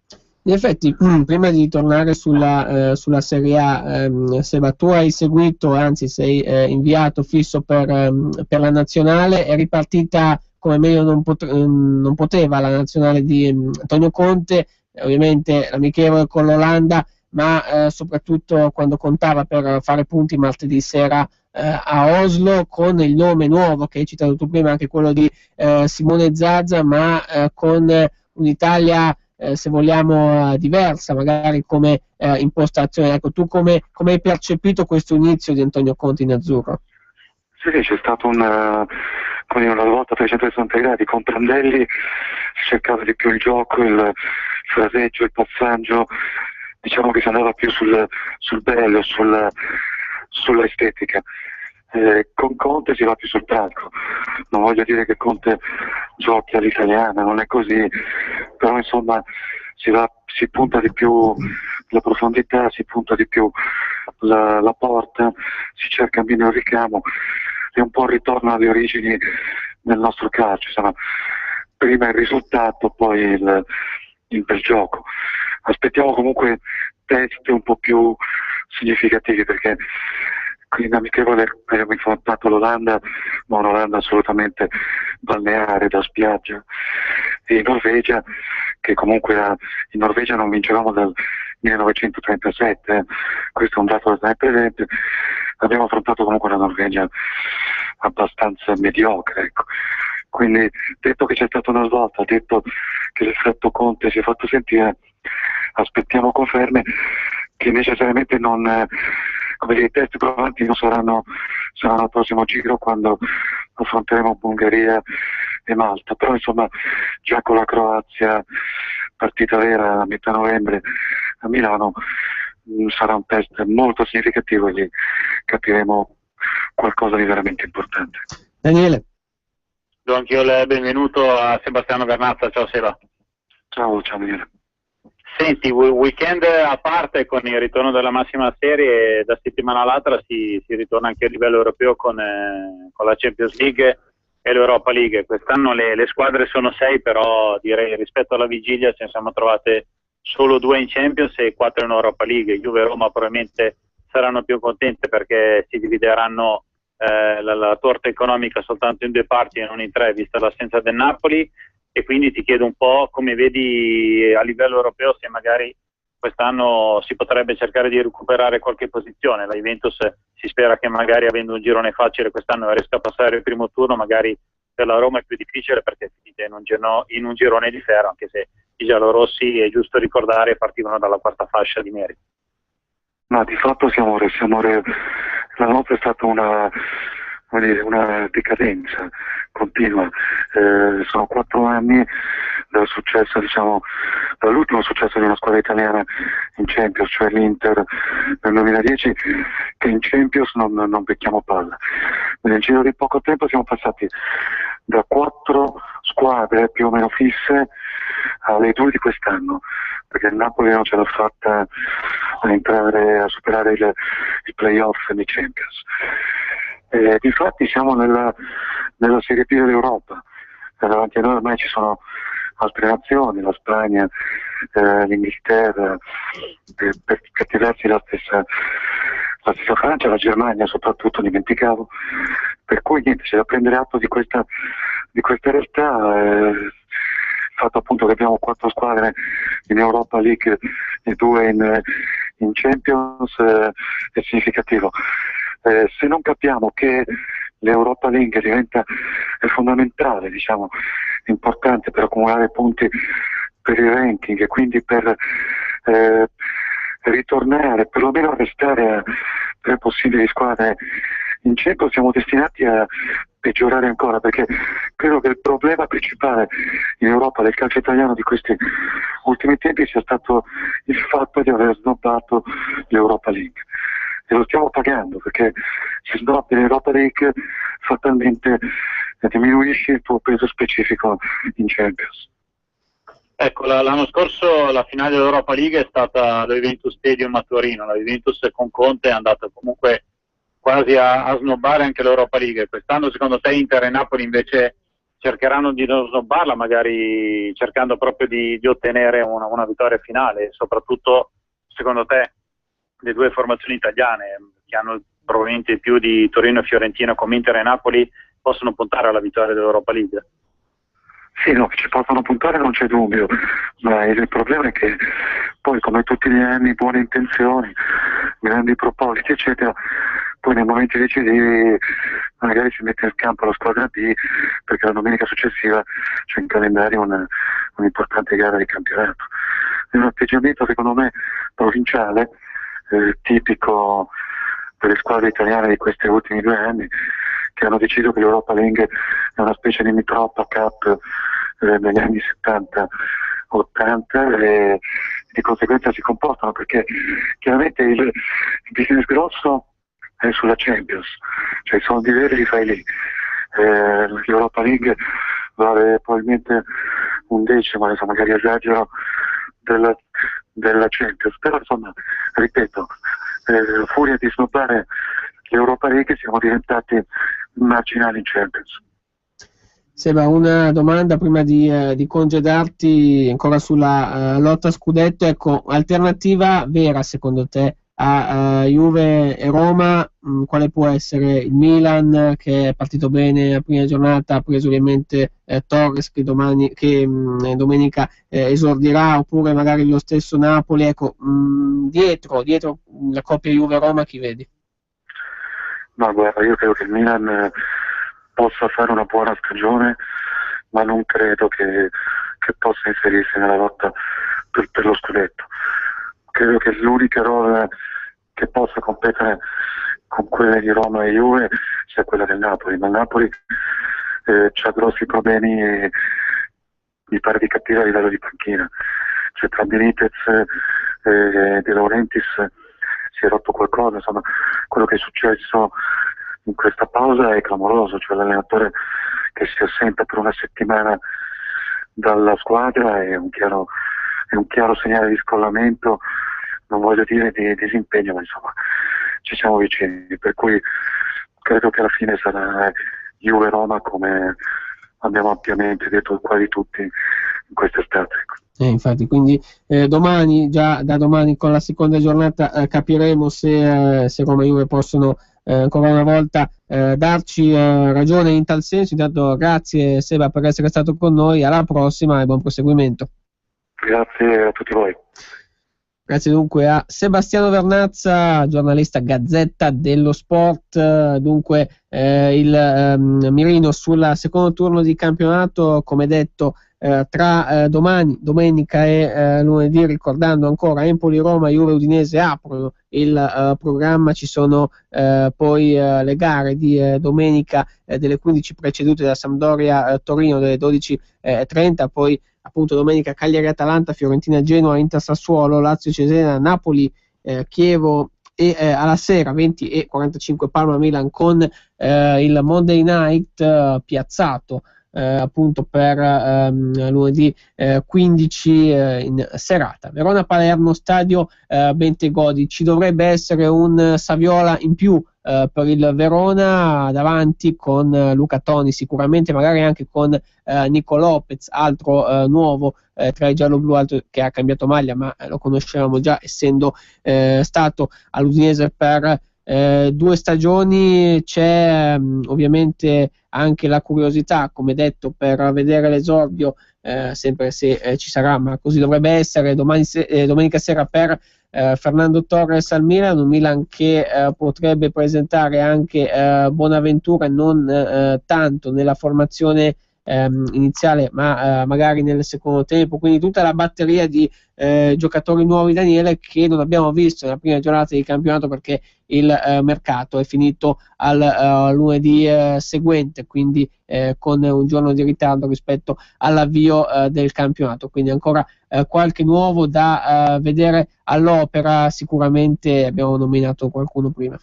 In effetti, prima di tornare sulla Serie A, Seba, tu hai seguito, anzi sei inviato fisso per la nazionale, è ripartita come meglio non poteva la nazionale di Antonio Conte, ovviamente l'amichevole con l'Olanda, ma soprattutto quando contava per fare punti martedì sera a Oslo, con il nome nuovo che hai citato tu prima, anche quello di Simone Zaza, ma con un'Italia se vogliamo diversa magari come impostazione. Ecco, tu come hai percepito questo inizio di Antonio Conte in azzurro? Sì, c'è stato una volta a 360 gradi con Prandelli, si cercava di più il gioco, il fraseggio, il passaggio, diciamo che si andava più sul bello, sulla estetica. Con Conte si va più sul palco, non voglio dire che Conte giochi all'italiana, non è così, però insomma si punta di più la profondità, si punta di più la porta, si cerca meno il ricamo, è un po' il ritorno alle origini del nostro calcio, insomma, prima il risultato, poi il bel gioco. Aspettiamo comunque test un po' più significativi, perché in amichevole abbiamo affrontato l'Olanda, ma un'Olanda assolutamente balneare, da spiaggia, e in Norvegia, che comunque in Norvegia non vincevamo dal 1937, questo è un dato da tenere presente, abbiamo affrontato comunque una Norvegia abbastanza mediocre, ecco. Quindi, detto che c'è stata una svolta, detto che l'effetto Conte si è fatto sentire, aspettiamo conferme che necessariamente non, come dire, i test provanti non saranno al prossimo giro, quando affronteremo Bulgaria e Malta, però insomma già con la Croazia, partita vera a metà novembre a Milano, sarà un test molto significativo e lì capiremo qualcosa di veramente importante. Daniele. Do anch'io il benvenuto a Sebastiano Vernazza. Ciao Seba. Ciao Daniele. Senti, weekend a parte, con il ritorno della massima serie, da settimana all'altra si ritorna anche a livello europeo con la Champions League, e l'Europa League. Quest'anno le squadre sono 6, però direi rispetto alla vigilia ce ne siamo trovate solo 2 in Champions e 4 in Europa League. Juve e Roma probabilmente saranno più contente perché si divideranno la torta economica soltanto in 2 parti e non in 3, vista l'assenza del Napoli. E quindi ti chiedo un po' come vedi a livello europeo se magari quest'anno si potrebbe cercare di recuperare qualche posizione. La Juventus si spera che magari avendo un girone facile quest'anno riesca a passare il primo turno, magari per la Roma è più difficile perché è finita in un girone di ferro, anche se i giallorossi, è giusto ricordare, partivano dalla quarta fascia di merito. No, di fatto la nostra è stata una decadenza continua. Sono 4 anni dal successo, dall'ultimo successo di una squadra italiana in Champions, cioè l'Inter nel 2010, che in Champions non becchiamo palla. Nel giro di poco tempo siamo passati da 4 squadre più o meno fisse alle 2 di quest'anno, perché il Napoli non ce l'ha fatta a superare i playoff nei Champions. Difatti siamo nella Serie B dell'Europa, davanti a noi ormai ci sono altre nazioni, la Spagna, l'Inghilterra, per cattivarsi la stessa Francia, la Germania soprattutto, dimenticavo, per cui niente, c'è da prendere atto di questa realtà. Il fatto appunto che abbiamo 4 squadre in Europa League e 2 in Champions è significativo. Se non capiamo che l'Europa League è fondamentale, importante per accumulare punti per il ranking e quindi per ritornare, perlomeno restare a 3 possibili squadre in Champions, siamo destinati a peggiorare ancora, perché credo che il problema principale in Europa del calcio italiano di questi ultimi tempi sia stato il fatto di aver snobbato l'Europa League. E lo stiamo pagando, perché se snobbi l'Europa League fatalmente diminuisce il tuo peso specifico in Champions. Ecco, l'anno scorso la finale dell'Europa League è stata allo Juventus Stadium a Torino. La Juventus con Conte è andata comunque quasi a snobbare anche l'Europa League. Quest'anno secondo te Inter e Napoli invece cercheranno di non snobbarla, magari cercando proprio di ottenere una vittoria finale, e soprattutto secondo te le 2 formazioni italiane che hanno probabilmente più di Torino e Fiorentina come Inter e Napoli possono puntare alla vittoria dell'Europa League? Sì, no, che ci possono puntare non c'è dubbio, ma il problema è che poi, come tutti gli anni, buone intenzioni, grandi propositi eccetera, poi nei momenti decisivi magari si mette in campo la squadra B perché la domenica successiva c'è in calendario un'importante gara di campionato. È un atteggiamento secondo me provinciale, tipico delle squadre italiane di questi ultimi 2 anni, che hanno deciso che l'Europa League è una specie di Mitropa Cup negli anni 70-80 e di conseguenza si comportano, perché chiaramente il business grosso è sulla Champions, cioè i soldi veri li fai lì. L'Europa League vale probabilmente 1/10, adesso magari esagero, della Champions, però insomma, ripeto, furia di snobbare l'Europa League siamo diventati marginali in Champions. Seba, una domanda prima di congedarti ancora sulla lotta scudetto. Ecco, alternativa vera secondo te a Juve e Roma, quale può essere? Il Milan, che è partito bene la prima giornata, ha preso ovviamente Torres che domenica esordirà, oppure magari lo stesso Napoli. Ecco, dietro la coppia Juve-Roma chi vedi? Ma guarda, io credo che il Milan possa fare una buona stagione, ma non credo che possa inserirsi nella lotta per lo scudetto. Credo che l'unica roba che possa competere con quelle di Roma e Juve sia quella del Napoli, ma il Napoli ha grossi problemi, mi pare di capire, a livello di panchina. Cioè, tra Benitez e De Laurentiis si è rotto qualcosa, insomma quello che è successo in questa pausa è clamoroso, cioè l'allenatore che si assenta per una settimana dalla squadra è un chiaro segnale di scollamento, non voglio dire di disimpegno, ma insomma ci siamo vicini, per cui credo che alla fine sarà Juve-Roma, come abbiamo ampiamente detto quasi tutti in quest'estate. Infatti, quindi domani, già da domani con la seconda giornata, capiremo se Roma e Juve possono ancora una volta darci ragione in tal senso. Intanto grazie Seba per essere stato con noi, alla prossima e buon proseguimento. Grazie a tutti voi. Grazie dunque a Sebastiano Vernazza, giornalista Gazzetta dello Sport. Dunque il mirino sul secondo turno di campionato, come detto, tra domani, domenica e lunedì, ricordando ancora Empoli-Roma, Juve-Udinese aprono il programma. Ci sono poi le gare di domenica delle 15 precedute da Sampdoria-Torino delle 12:30, poi appunto domenica Cagliari-Atalanta, Fiorentina-Genoa, Inter-Sassuolo, Lazio-Cesena, Napoli-Chievo e alla sera 20:45 Parma-Milan con il Monday Night piazzato appunto per lunedì 15 in serata. Verona-Palermo, stadio Bentegodi. Ci dovrebbe essere un Saviola in più per il Verona davanti, con Luca Toni sicuramente, magari anche con Nico Lopez, altro nuovo tra i giallo-blu, altro che ha cambiato maglia, ma lo conoscevamo già essendo stato all'Udinese per 2 stagioni. C'è ovviamente anche la curiosità, come detto, per vedere l'esordio, sempre se ci sarà, ma così dovrebbe essere, domenica sera per Fernando Torres al Milan, un Milan che potrebbe presentare anche Bonaventura, non tanto nella formazione iniziale, ma magari nel secondo tempo, quindi tutta la batteria di giocatori nuovi, Daniele, che non abbiamo visto nella prima giornata di campionato perché il mercato è finito al lunedì seguente, quindi con un giorno di ritardo rispetto all'avvio del campionato, quindi ancora qualche nuovo da vedere all'opera. Sicuramente abbiamo nominato qualcuno prima.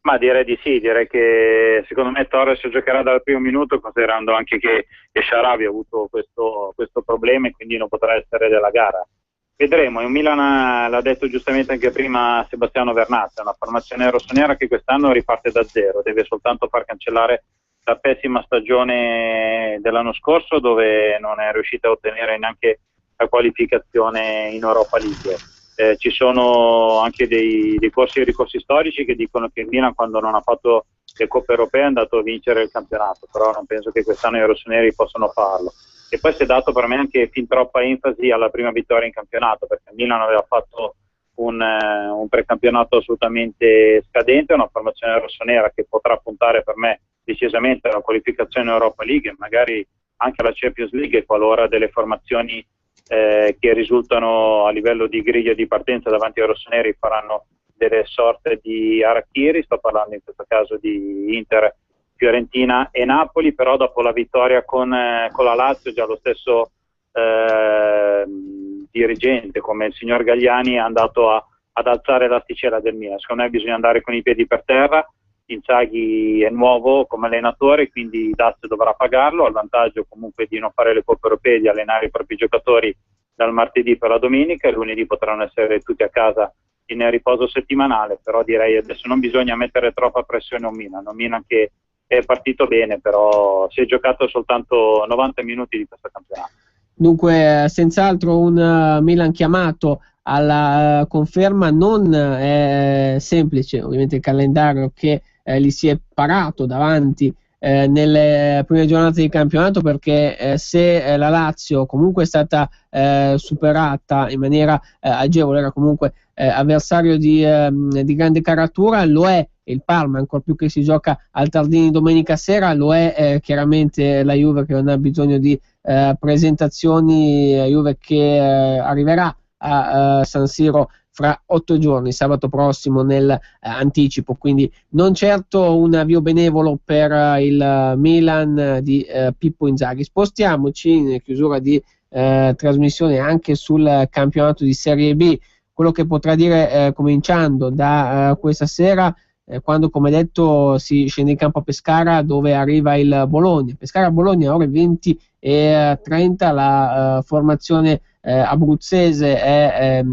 Ma direi di sì, direi che secondo me Torres giocherà dal primo minuto, considerando anche che Sharawi ha avuto questo problema e quindi non potrà essere della gara. Vedremo, in Milan l'ha detto giustamente anche prima Sebastiano Vernazza, è una formazione rossonera che quest'anno riparte da zero, deve soltanto far cancellare la pessima stagione dell'anno scorso, dove non è riuscita a ottenere neanche la qualificazione in Europa League. Ci sono anche dei corsi e ricorsi storici che dicono che il Milan, quando non ha fatto le coppe europee, è andato a vincere il campionato, però non penso che quest'anno i rossoneri possano farlo. E poi si è dato per me anche fin troppa enfasi alla prima vittoria in campionato, perché il Milan aveva fatto un precampionato assolutamente scadente, una formazione rossonera che potrà puntare per me decisamente alla qualificazione in Europa League e magari anche alla Champions League, qualora delle formazioni che risultano a livello di griglia di partenza davanti ai rossoneri faranno delle sorte di Arachiri. Sto parlando in questo caso di Inter, Fiorentina e Napoli, però dopo la vittoria con la Lazio già lo stesso dirigente come il signor Gagliani è andato ad alzare l'asticella del Milan. Secondo me bisogna andare con i piedi per terra. Inzaghi è nuovo come allenatore, quindi Dazio dovrà pagarlo, al vantaggio comunque di non fare le coppe europee, di allenare i propri giocatori dal martedì per la domenica, e lunedì potranno essere tutti a casa in riposo settimanale. Però direi adesso non bisogna mettere troppa pressione a un Milan che è partito bene, però si è giocato soltanto 90 minuti di questo campionato. Dunque senz'altro un Milan chiamato alla conferma. Non è semplice ovviamente il calendario che gli si è parato davanti nelle prime giornate di campionato, perché se la Lazio comunque è stata superata in maniera agevole, era comunque avversario di grande caratura, lo è il Parma, ancor più che si gioca al Tardini domenica sera, lo è chiaramente la Juve, che non ha bisogno di presentazioni, Juve che arriverà a San Siro fra 8 giorni, sabato prossimo, nel anticipo, quindi non certo un avvio benevolo per il Milan di Pippo Inzaghi. Spostiamoci in chiusura di trasmissione anche sul campionato di Serie B, quello che potrà dire cominciando da questa sera, quando, come detto, si scende in campo a Pescara, dove arriva il Bologna. Pescara-Bologna ore 20:30, la formazione abruzzese è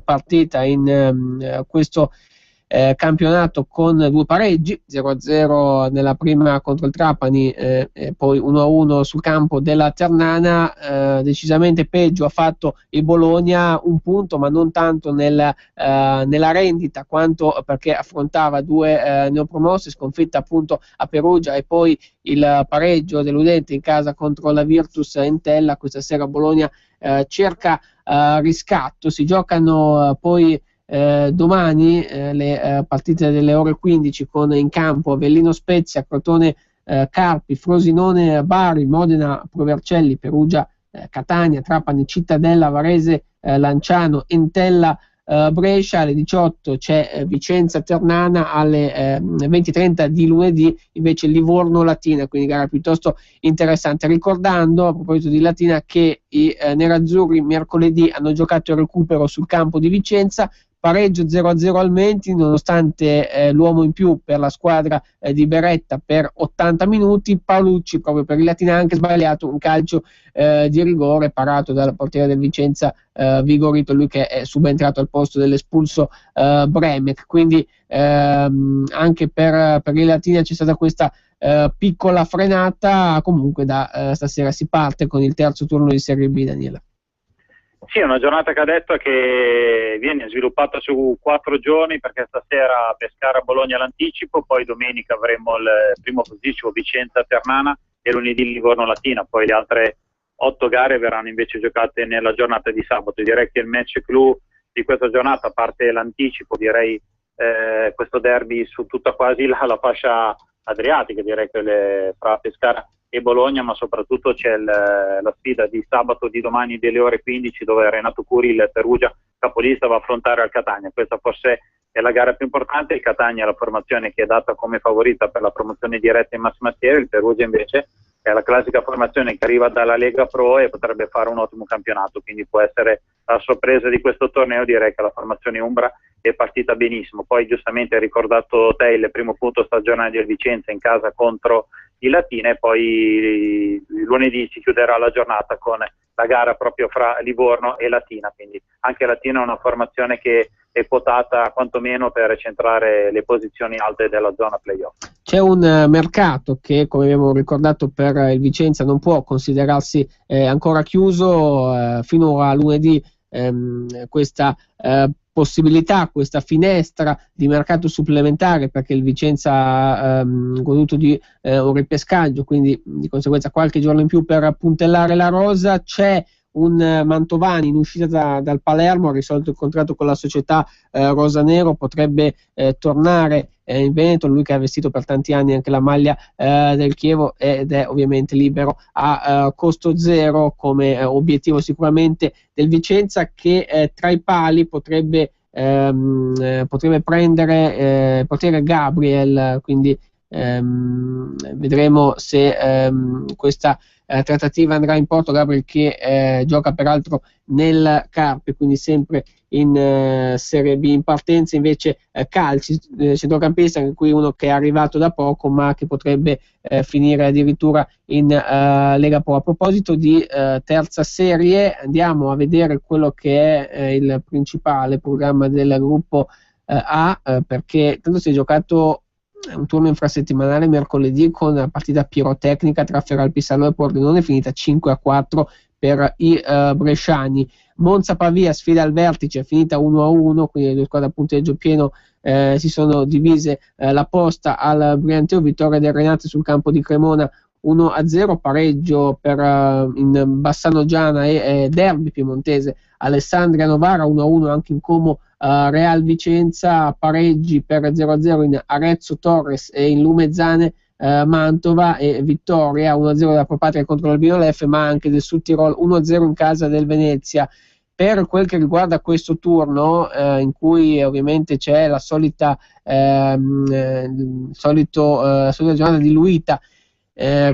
partita in questo campionato con 2 pareggi, 0-0 nella prima contro il Trapani e poi 1-1 sul campo della Ternana. Decisamente peggio ha fatto il Bologna, un punto ma non tanto nella rendita quanto perché affrontava 2 neopromossi, sconfitta appunto a Perugia e poi il pareggio deludente in casa contro la Virtus Entella. Questa sera Bologna cerca riscatto. Si giocano poi domani le partite delle ore 15 con in campo Avellino Spezia, Crotone Carpi, Frosinone Bari, Modena Provercelli, Perugia Catania, Trapani Cittadella, Varese Lanciano, Entella Brescia. Alle 18 c'è Vicenza Ternana, alle 20:30 di lunedì invece Livorno Latina, quindi gara piuttosto interessante. Ricordando a proposito di Latina che i nerazzurri mercoledì hanno giocato il recupero sul campo di Vicenza, pareggio 0-0 al Menti, nonostante l'uomo in più per la squadra di Beretta per 80 minuti. Paolucci proprio per il Latina ha anche sbagliato un calcio di rigore parato dal portiere del Vicenza Vigorito, lui che è subentrato al posto dell'espulso Bremek. Quindi anche per il Latina c'è stata questa piccola frenata. Comunque da stasera si parte con il terzo turno di Serie B, Daniela. Sì, è una giornata cadetta che viene sviluppata su 4 giorni, perché stasera Pescara-Bologna l'anticipo, poi domenica avremo il primo positivo Vicenza-Ternana e lunedì Livorno-Latina, poi le altre 8 gare verranno invece giocate nella giornata di sabato. Direi che il match clou di questa giornata, a parte l'anticipo, direi questo derby su tutta quasi la fascia adriatica, direi che fra Pescara e Bologna, ma soprattutto c'è la sfida di sabato di domani delle ore 15, dove Renato Curi, il Perugia capolista, va a affrontare al Catania. Questa forse è la gara più importante. Il Catania è la formazione che è data come favorita per la promozione diretta in massima serie, il Perugia invece è la classica formazione che arriva dalla Lega Pro e potrebbe fare un ottimo campionato, quindi può essere la sorpresa di questo torneo. Direi che la formazione Umbra è partita benissimo. Poi giustamente hai ricordato te il primo punto stagionale del Vicenza in casa contro il Latina, e poi lunedì si chiuderà la giornata con la gara proprio fra Livorno e Latina, quindi anche Latina è una formazione che è quotata quantomeno per centrare le posizioni alte della zona playoff. C'è un mercato che, come abbiamo ricordato, per il Vicenza non può considerarsi ancora chiuso fino a lunedì. Questa possibilità, questa finestra di mercato supplementare, perché il Vicenza ha goduto di un ripescaggio, quindi di conseguenza qualche giorno in più per puntellare la rosa. C'è un Mantovani in uscita dal Palermo, ha risolto il contratto con la società rosanero, potrebbe tornare in Veneto, lui che ha vestito per tanti anni anche la maglia del Chievo ed è ovviamente libero a costo zero, come obiettivo sicuramente del Vicenza, che tra i pali potrebbe prendere portiere Gabriel, quindi vedremo se questa trattativa andrà in porto. Gabriel che gioca peraltro nel Carpi, quindi sempre in Serie B. In partenza invece Calci, centrocampista, anche qui uno che è arrivato da poco ma che potrebbe finire addirittura in Lega Pro. A proposito di terza serie, andiamo a vedere quello che è il principale programma del gruppo A, perché tanto si è giocato un turno infrasettimanale mercoledì con la partita pirotecnica tra Feralpisano e Pordenone finita 5-4 per i bresciani. Monza Pavia, sfida al vertice, finita 1-1, quindi le due squadre a punteggio pieno si sono divise la posta al Brianteo. Vittoria del Renate sul campo di Cremona 1-0, pareggio per in Bassano Giana e derby piemontese Alessandria Novara 1-1 anche in Como Real Vicenza, pareggi per 0-0 in Arezzo Torres e in Lumezzane Mantova, e vittoria 1-0 della Propatria contro l'Albino Leffe, ma anche del Sud Tirol 1-0 in casa del Venezia. Per quel che riguarda questo turno, in cui ovviamente c'è la solita giornata diluita,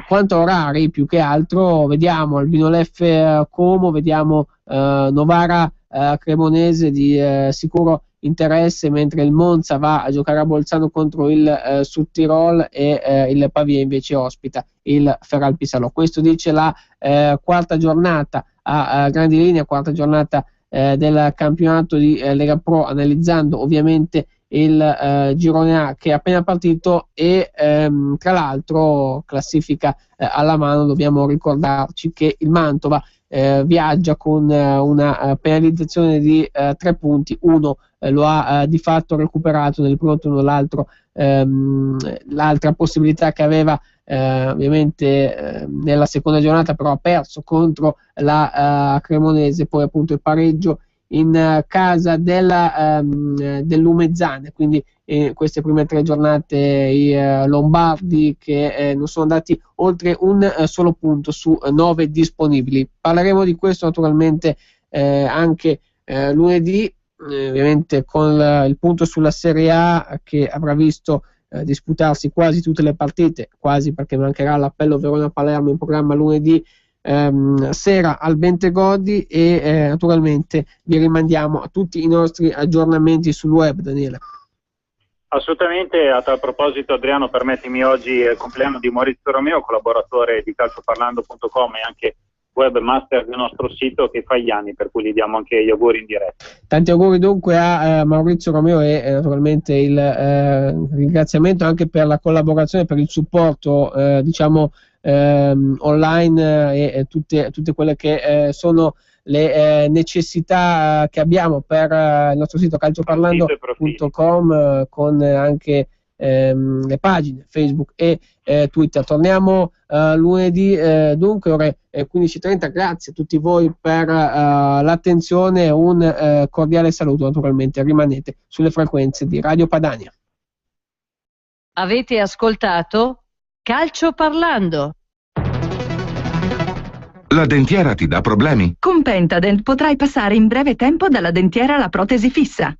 quanto a orari più che altro, vediamo Albino Leffe Como, vediamo Novara Cremonese di sicuro interesse, mentre il Monza va a giocare a Bolzano contro il Sud Tirol e il Pavia invece ospita il Feralpisano. Questo dice la quarta giornata a grandi linee, quarta giornata del campionato di Lega Pro, analizzando ovviamente il girone A che è appena partito e tra l'altro classifica alla mano. Dobbiamo ricordarci che il Mantova viaggia con una penalizzazione di 3 punti, uno lo ha di fatto recuperato nel primo turno, l'altra possibilità che aveva ovviamente nella seconda giornata, però ha perso contro la Cremonese, poi appunto il pareggio in casa dell'Umezzane. Quindi queste prime 3 giornate i lombardi che non sono andati oltre un solo punto su 9 disponibili. Parleremo di questo naturalmente anche lunedì, ovviamente con il punto sulla Serie A che avrà visto disputarsi quasi tutte le partite, quasi, perché mancherà l'appello Verona-Palermo in programma lunedì sera al Bentegodi, e naturalmente vi rimandiamo a tutti i nostri aggiornamenti sul web. Daniele. Assolutamente. A tal proposito, Adriano, permettimi, oggi è il compleanno di Maurizio Romeo, collaboratore di calcioparlando.com e anche webmaster del nostro sito, che fa gli anni, per cui gli diamo anche gli auguri in diretta. Tanti auguri dunque a Maurizio Romeo, e naturalmente il ringraziamento anche per la collaborazione, per il supporto online e tutte quelle che sono le necessità che abbiamo per il nostro sito calcioparlando.com, con anche le pagine Facebook e Twitter. Torniamo lunedì dunque ore 15:30. Grazie a tutti voi per l'attenzione, un cordiale saluto. Naturalmente rimanete sulle frequenze di Radio Padania. Avete ascoltato Calcio Parlando. La dentiera ti dà problemi? Con Pentadent potrai passare in breve tempo dalla dentiera alla protesi fissa.